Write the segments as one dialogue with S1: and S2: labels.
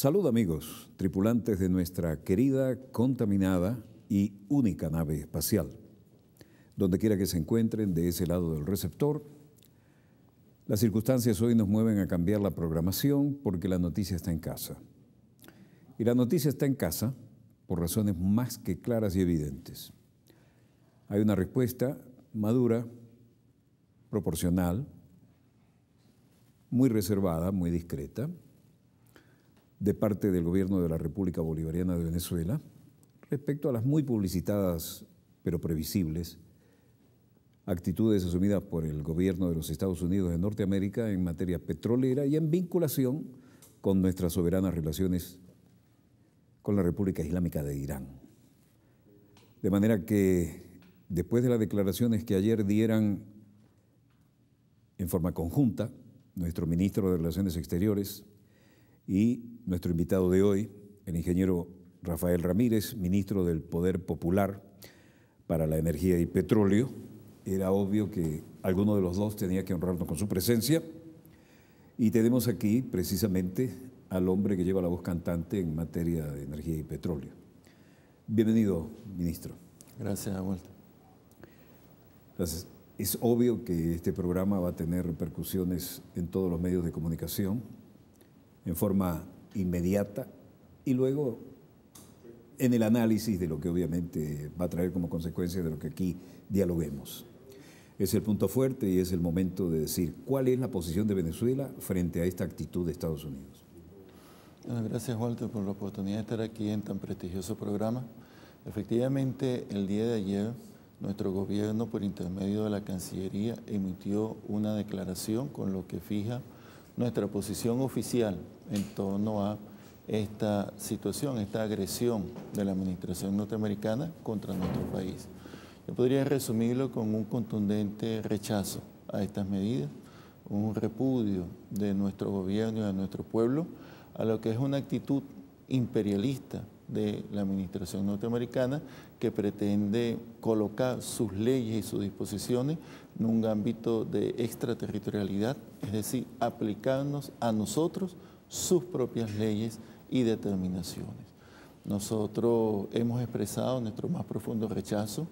S1: Salud amigos, tripulantes de nuestra querida, contaminada y única nave espacial. Donde quiera que se encuentren de ese lado del receptor, las circunstancias hoy nos mueven a cambiar la programación porque la noticia está en casa. Y la noticia está en casa por razones más que claras y evidentes. Hay una respuesta madura, proporcional, muy reservada, muy discreta, de parte del gobierno de la República Bolivariana de Venezuela respecto a las muy publicitadas, pero previsibles, actitudes asumidas por el gobierno de los Estados Unidos de Norteamérica en materia petrolera y en vinculación con nuestras soberanas relaciones con la República Islámica de Irán. De manera que, después de las declaraciones que ayer dieran en forma conjunta nuestro ministro de Relaciones Exteriores y nuestro invitado de hoy, el ingeniero Rafael Ramírez, ministro del Poder Popular para la Energía y Petróleo, era obvio que alguno de los dos tenía que honrarnos con su presencia y tenemos aquí precisamente al hombre que lleva la voz cantante en materia de energía y petróleo. Bienvenido, ministro.
S2: Gracias, Walter.
S1: Entonces, es obvio que este programa va a tener repercusiones en todos los medios de comunicación en forma inmediata y luego en el análisis de lo que obviamente va a traer como consecuencia de lo que aquí dialoguemos. Es el punto fuerte y es el momento de decir cuál es la posición de Venezuela frente a esta actitud de Estados Unidos.
S2: Bueno, gracias, Walter, por la oportunidad de estar aquí en tan prestigioso programa. Efectivamente, el día de ayer, nuestro gobierno, por intermedio de la Cancillería, emitió una declaración con lo que fija nuestra posición oficial en torno a esta situación, esta agresión de la administración norteamericana contra nuestro país. Yo podría resumirlo con un contundente rechazo a estas medidas, un repudio de nuestro gobierno y de nuestro pueblo a lo que es una actitud imperialista de la administración norteamericana que pretende colocar sus leyes y sus disposiciones en un ámbito de extraterritorialidad, es decir, aplicarnos a nosotros sus propias leyes y determinaciones. Nosotros hemos expresado nuestro más profundo rechazo,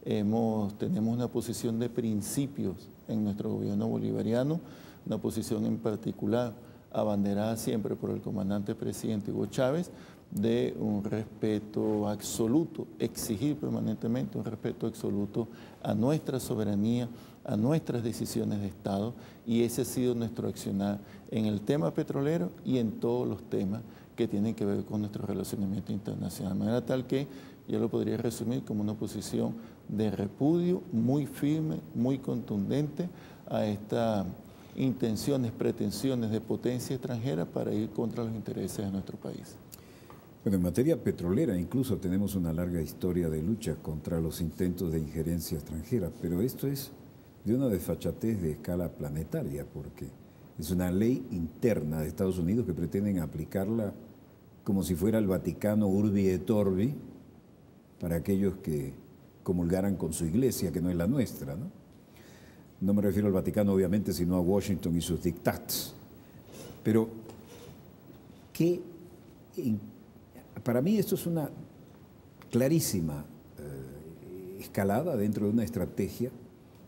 S2: tenemos una posición de principios en nuestro gobierno bolivariano, una posición en particular abanderada siempre por el comandante presidente Hugo Chávez, de un respeto absoluto, exigir permanentemente un respeto absoluto a nuestra soberanía, a nuestras decisiones de Estado, y ese ha sido nuestro accionar en el tema petrolero y en todos los temas que tienen que ver con nuestro relacionamiento internacional. De manera tal que yo lo podría resumir como una posición de repudio muy firme, muy contundente a estas intenciones, pretensiones de potencia extranjera para ir contra los intereses de nuestro país.
S1: Bueno, en materia petrolera incluso tenemos una larga historia de lucha contra los intentos de injerencia extranjera, pero esto es de una desfachatez de escala planetaria, porque es una ley interna de Estados Unidos que pretenden aplicarla como si fuera el Vaticano Urbi et Orbi para aquellos que comulgaran con su iglesia, que no es la nuestra, ¿no? No me refiero al Vaticano, obviamente, sino a Washington y sus dictats. Pero, para mí esto es una clarísima escalada dentro de una estrategia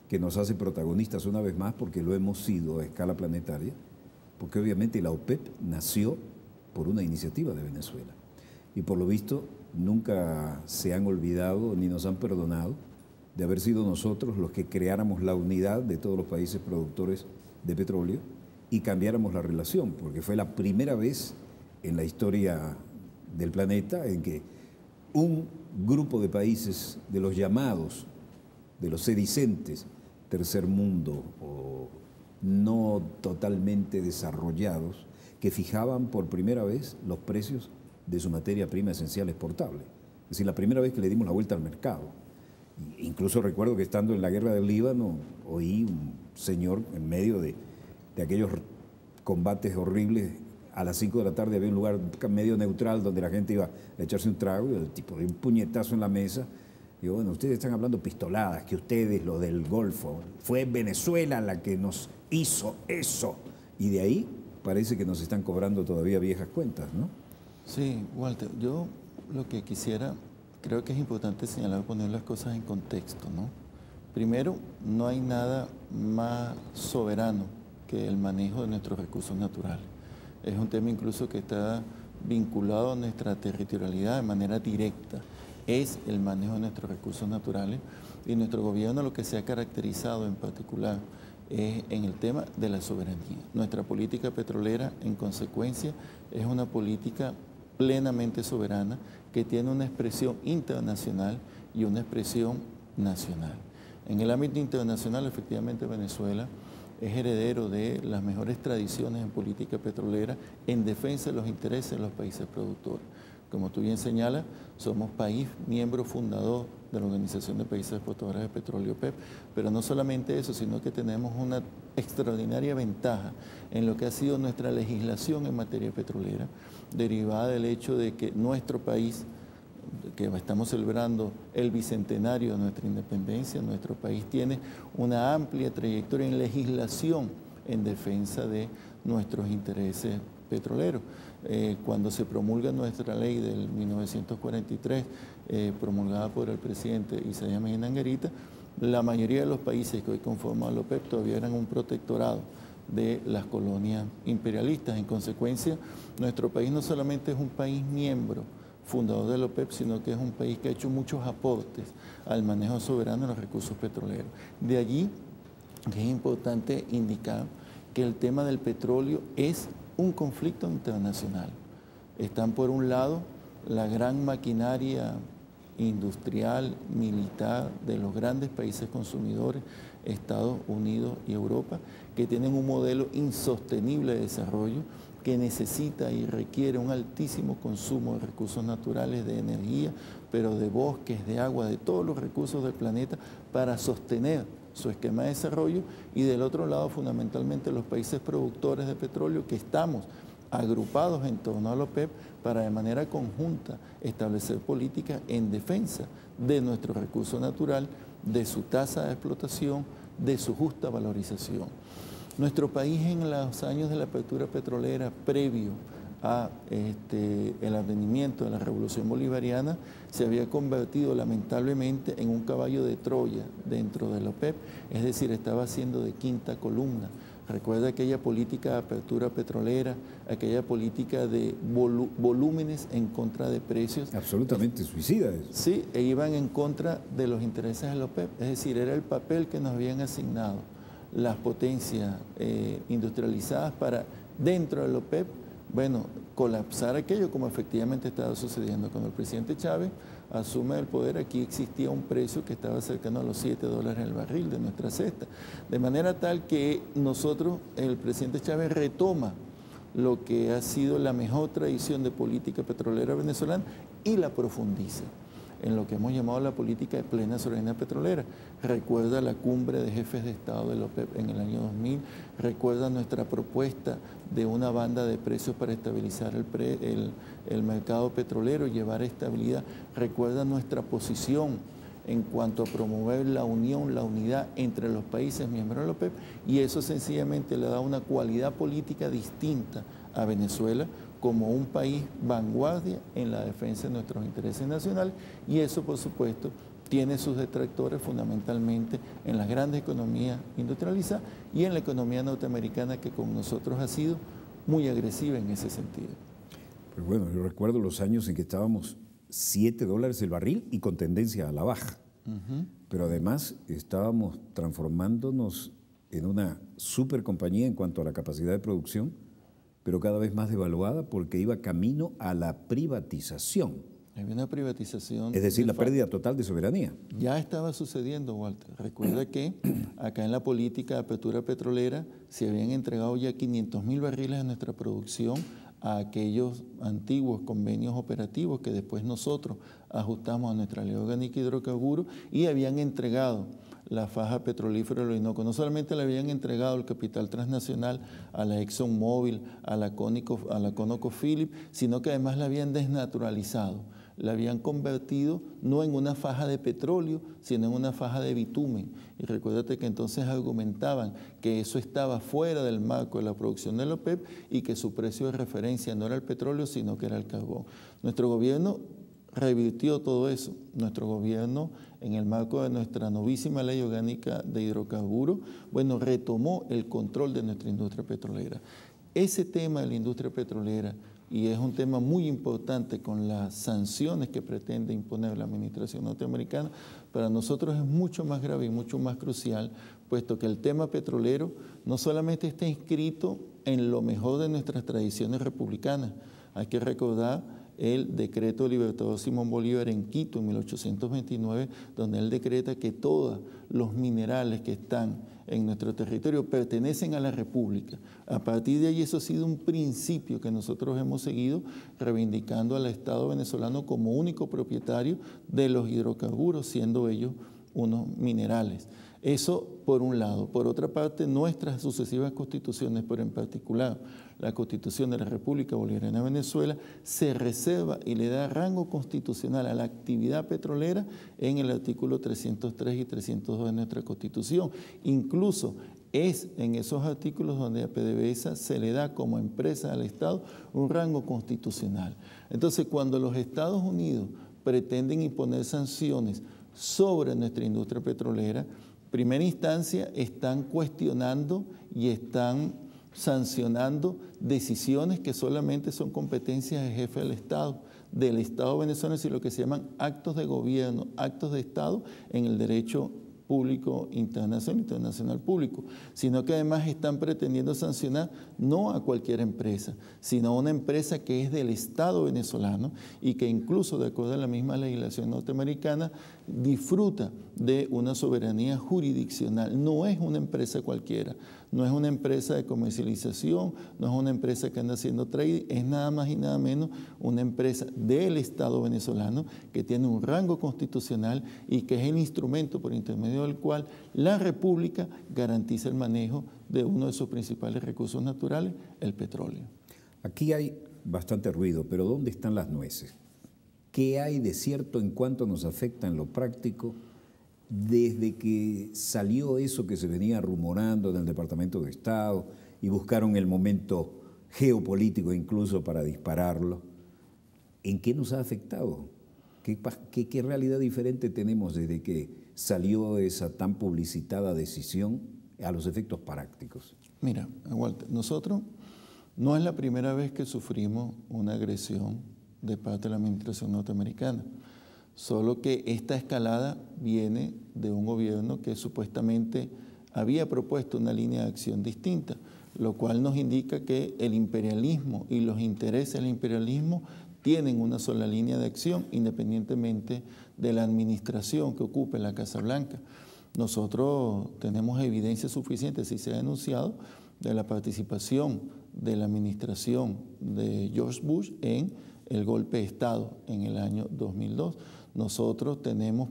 S1: que nos hace protagonistas una vez más, porque lo hemos sido a escala planetaria, porque obviamente la OPEP nació por una iniciativa de Venezuela. Y por lo visto nunca se han olvidado ni nos han perdonado de haber sido nosotros los que creáramos la unidad de todos los países productores de petróleo y cambiáramos la relación, porque fue la primera vez en la historia del planeta en que un grupo de países de los llamados, de los sedicentes, tercer mundo o no totalmente desarrollados, que fijaban por primera vez los precios de su materia prima esencial exportable. Es Es decir, la primera vez que le dimos la vuelta al mercado. Incluso recuerdo que estando en la guerra del Líbano, oí un señor en medio de aquellos combates horribles. A las 5 de la tarde había un lugar medio neutral donde la gente iba a echarse un trago y el tipo dio un puñetazo en la mesa. Y yo, bueno, ustedes están hablando pistoladas, que ustedes, lo del Golfo, fue Venezuela la que nos hizo eso. Y de ahí parece que nos están cobrando todavía viejas cuentas, ¿no?
S2: Sí, Walter, yo lo que quisiera, creo que es importante señalar, poner las cosas en contexto, ¿no? Primero, no hay nada más soberano que el manejo de nuestros recursos naturales. Es un tema incluso que está vinculado a nuestra territorialidad de manera directa. Es el manejo de nuestros recursos naturales y nuestro gobierno lo que se ha caracterizado en particular es en el tema de la soberanía. Nuestra política petrolera, en consecuencia, es una política plenamente soberana que tiene una expresión internacional y una expresión nacional. En el ámbito internacional, efectivamente, Venezuela es heredero de las mejores tradiciones en política petrolera en defensa de los intereses de los países productores. Como tú bien señalas, somos país miembro fundador de la Organización de Países Exportadores de Petróleo, OPEP, pero no solamente eso, sino que tenemos una extraordinaria ventaja en lo que ha sido nuestra legislación en materia petrolera, derivada del hecho de que nuestro país, que estamos celebrando el bicentenario de nuestra independencia, nuestro país tiene una amplia trayectoria en legislación en defensa de nuestros intereses petroleros. Cuando se promulga nuestra ley del 1943, promulgada por el presidente Isaías Mejía Anguerita, la mayoría de los países que hoy conforman la OPEP todavía eran un protectorado de las colonias imperialistas. En consecuencia, nuestro país no solamente es un país miembro fundador de la OPEP, sino que es un país que ha hecho muchos aportes al manejo soberano de los recursos petroleros. De allí que es importante indicar que el tema del petróleo es un conflicto internacional. Están por un lado la gran maquinaria industrial, militar de los grandes países consumidores, Estados Unidos y Europa, que tienen un modelo insostenible de desarrollo que necesita y requiere un altísimo consumo de recursos naturales, de energía, pero de bosques, de agua, de todos los recursos del planeta para sostener su esquema de desarrollo, y del otro lado fundamentalmente los países productores de petróleo que estamos agrupados en torno a la OPEP para de manera conjunta establecer políticas en defensa de nuestro recurso natural, de su tasa de explotación, de su justa valorización. Nuestro país en los años de la apertura petrolera previo a el advenimiento de la Revolución Bolivariana se había convertido lamentablemente en un caballo de Troya dentro de la OPEP, es decir, estaba siendo de quinta columna. Recuerda aquella política de apertura petrolera, aquella política de volúmenes en contra de precios.
S1: Absolutamente suicida eso.
S2: Sí, e iban en contra de los intereses de la OPEP, es decir, era el papel que nos habían asignado las potencias industrializadas para, dentro de la OPEP, bueno, colapsar aquello como efectivamente estaba sucediendo. Cuando el presidente Chávez asume el poder, aquí existía un precio que estaba cercano a los $7 el barril de nuestra cesta. De manera tal que nosotros, el presidente Chávez retoma lo que ha sido la mejor tradición de política petrolera venezolana y la profundiza en lo que hemos llamado la política de plena soberanía petrolera. Recuerda la cumbre de jefes de Estado de la OPEP en el año 2000, recuerda nuestra propuesta de una banda de precios para estabilizar el mercado petrolero, llevar estabilidad, recuerda nuestra posición en cuanto a promover la unión, la unidad entre los países miembros de la OPEP, y eso sencillamente le da una cualidad política distinta a Venezuela como un país vanguardia en la defensa de nuestros intereses nacionales, y eso por supuesto tiene sus detractores fundamentalmente en las grandes economías industrializadas y en la economía norteamericana, que con nosotros ha sido muy agresiva en ese sentido.
S1: Pues bueno, yo recuerdo los años en que estábamos $7 el barril y con tendencia a la baja. Pero además estábamos transformándonos en una super compañía en cuanto a la capacidad de producción, pero cada vez más devaluada porque iba camino a la privatización.
S2: Había una privatización.
S1: Es decir, la pérdida total de soberanía.
S2: Ya estaba sucediendo, Walter. Recuerda que acá en la política de apertura petrolera se habían entregado ya 500.000 barriles de nuestra producción a aquellos antiguos convenios operativos que después nosotros ajustamos a nuestra ley orgánica de hidrocarburos y habían entregado la faja petrolífera del Orinoco. No solamente le habían entregado el capital transnacional a la ExxonMobil, a la ConocoPhillips, sino que además la habían desnaturalizado. La habían convertido no en una faja de petróleo, sino en una faja de bitumen. Y recuérdate que entonces argumentaban que eso estaba fuera del marco de la producción de la OPEP y que su precio de referencia no era el petróleo, sino que era el carbón. Nuestro gobierno revirtió todo eso. Nuestro gobierno, en el marco de nuestra novísima ley orgánica de hidrocarburos, bueno, retomó el control de nuestra industria petrolera. Ese tema de la industria petrolera, y es un tema muy importante con las sanciones que pretende imponer la administración norteamericana, para nosotros es mucho más grave y mucho más crucial, puesto que el tema petrolero no solamente está inscrito en lo mejor de nuestras tradiciones republicanas. Hay que recordar el decreto del libertador Simón Bolívar en Quito en 1829, donde él decreta que todos los minerales que están en nuestro territorio pertenecen a la República. A partir de ahí eso ha sido un principio que nosotros hemos seguido reivindicando al Estado venezolano como único propietario de los hidrocarburos, siendo ellos unos minerales. Eso por un lado. Por otra parte, nuestras sucesivas constituciones, pero en particular la Constitución de la República Bolivariana de Venezuela, se reserva y le da rango constitucional a la actividad petrolera en el artículo 303 y 302 de nuestra Constitución. Incluso es en esos artículos donde a PDVSA se le da como empresa al Estado un rango constitucional. Entonces, cuando los Estados Unidos pretenden imponer sanciones sobre nuestra industria petrolera, en primera instancia están cuestionando y están sancionando decisiones que solamente son competencias del jefe del Estado venezolano, y lo que se llaman actos de gobierno, actos de Estado en el derecho público internacional público, sino que además están pretendiendo sancionar no a cualquier empresa, sino a una empresa que es del Estado venezolano y que incluso de acuerdo a la misma legislación norteamericana disfruta de una soberanía jurisdiccional. No es una empresa cualquiera, no es una empresa de comercialización, no es una empresa que anda haciendo trading, es nada más y nada menos una empresa del Estado venezolano que tiene un rango constitucional y que es el instrumento por intermedio del cual la República garantiza el manejo de uno de sus principales recursos naturales, el petróleo.
S1: Aquí hay bastante ruido, pero ¿dónde están las nueces? ¿Qué hay de cierto en cuanto nos afecta en lo práctico desde que salió eso que se venía rumorando en el Departamento de Estado y buscaron el momento geopolítico incluso para dispararlo? ¿En qué nos ha afectado? ¿Qué realidad diferente tenemos desde que salió esa tan publicitada decisión a los efectos prácticos?
S2: Mira, Walter, nosotros no es la primera vez que sufrimos una agresión de parte de la administración norteamericana, solo que esta escalada viene de un gobierno que supuestamente había propuesto una línea de acción distinta, lo cual nos indica que el imperialismo y los intereses del imperialismo tienen una sola línea de acción, independientemente de la administración que ocupe la Casa Blanca. Nosotros tenemos evidencia suficiente, si se ha denunciado, de la participación de la administración de George Bush en el golpe de Estado en el año 2002. Nosotros tenemos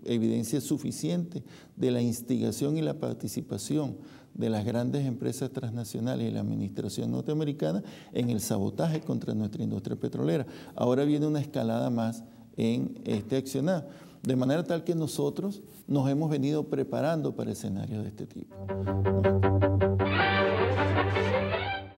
S2: evidencia suficiente de la instigación y la participación de las grandes empresas transnacionales y la administración norteamericana en el sabotaje contra nuestra industria petrolera. Ahora viene una escalada más en este accionar, de manera tal que nosotros nos hemos venido preparando para escenarios de este tipo.